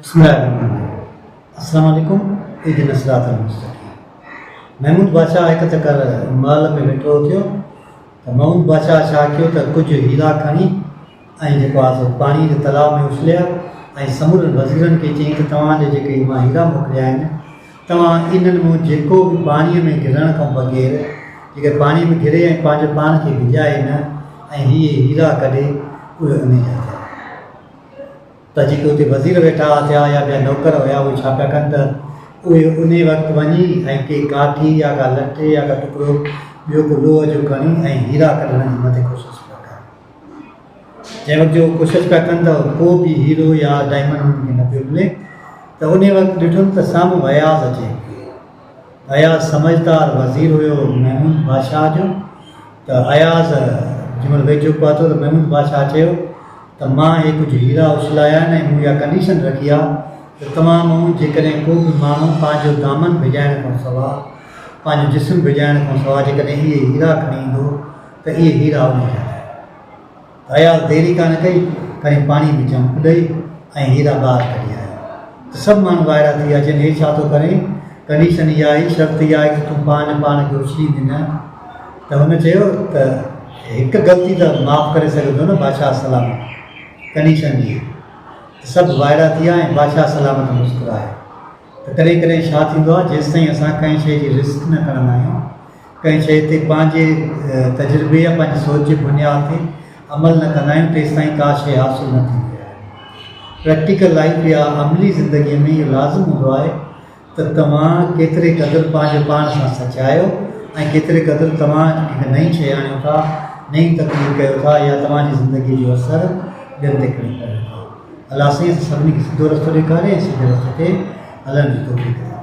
अस्सलाम वालेकुम। इहदिना सिरातल मुस्तक़ीम। महमूद बादशाह एक चक्कर महल में वेठो थियो तो महमूद बादशाह छा कयो त कुछ हीरा खणी ऐं जेको आहे पाणी जे तलाव में उछलिया ऐं समूरनि वज़ीरनि खे चई त तव्हांजे जेके मां हीरा मोकिलिया आहिनि तव्हां इन्हनि मूं जेको बि पाणीअ में घिरण खां बग़ैर जेके पाणी में घिरे ऐं पंहिंजे पाण खे भिॼाए न ऐं हीअ हीरा कढे उहे उन जा थिया। त जेके उते वज़ीर वेठा थिया या ॿिया नौकर हुया उहे छा पिया कनि त उहे उन वक़्तु वञी ऐं के काठी या का लटे या का टुकड़ो ॿियो को लोह जो खणी ऐं हीरा कढण जी मथे कोशिशि पिया कनि। जंहिं वक़्तु जो कोशिशि पिया कनि त को बि हीरो या डायमंड हुनखे न पियो मिले त उन वक़्तु ॾिठुमि त साम्हूं अयाज़ अचे। अयाज़ समझदार वज़ीर हुयो महमूद बादशाह जो। त अयाज़ जंहिंमहिल वेझो पहुतो त महमूद बादशाह चयो त मां हे कुझु हीरा उछलाया आहिनि ऐं मूं इहा कंडीशन रखी आहे त तमामु जेकॾहिं को बि माण्हू पंहिंजो दामन भिॼाइण खां सवाइ पंहिंजो जिस्म भिॼाइण खां सवाइ जेकॾहिं इहे हीरा खणी ईंदो त इहे हीरा उन जा। अयाज़ देरी कान कई खणी पाणी में जंप ॾेई ऐं हीरा ॿाहिरि कढी आयो। त सभु माण्हू वाइड़ा थी विया चवनि हे छा थो करे, कंडीशन इहा आई, शर्त इहा आहे कि तूं पाण खे उछलींदी न। त हुन चयो त हिकु ग़लती त माफ़ु करे सघंदो न बादशाह सलामत कंडीशन जी। सभु वाइड़ा थी विया ऐं बादशाह सलामत मुस्कुराए। त कॾहिं कॾहिं छा थींदो आहे जेसि ताईं असां कंहिं शइ जी रिस्क न खणंदा आहियूं, कंहिं शइ ते पंहिंजे तजुर्बे या पंहिंजी सोच जे बुनियाद ते अमल न कंदा आहियूं तेसि ताईं का शइ हासिलु न थींदी आहे। प्रैक्टिकल लाइफ या अमली ज़िंदगीअ में इहो लाज़िम हूंदो आहे त तव्हां केतिरे क़दुरु पंहिंजे पाण सां सचायो ऐं केतिरे क़दुरु तव्हां हिकु नई शइ आणियो था, नई तकलीफ़ कयो था या तव्हांजी ज़िंदगीअ जो असरु ॿियनि ते खणी करे। अलाह साईं सभिनी खे सिधो रस्तो ॾेखारे ऐं सिधे रस्ते ते हलण जी तौफ़ीक़ ॾिए।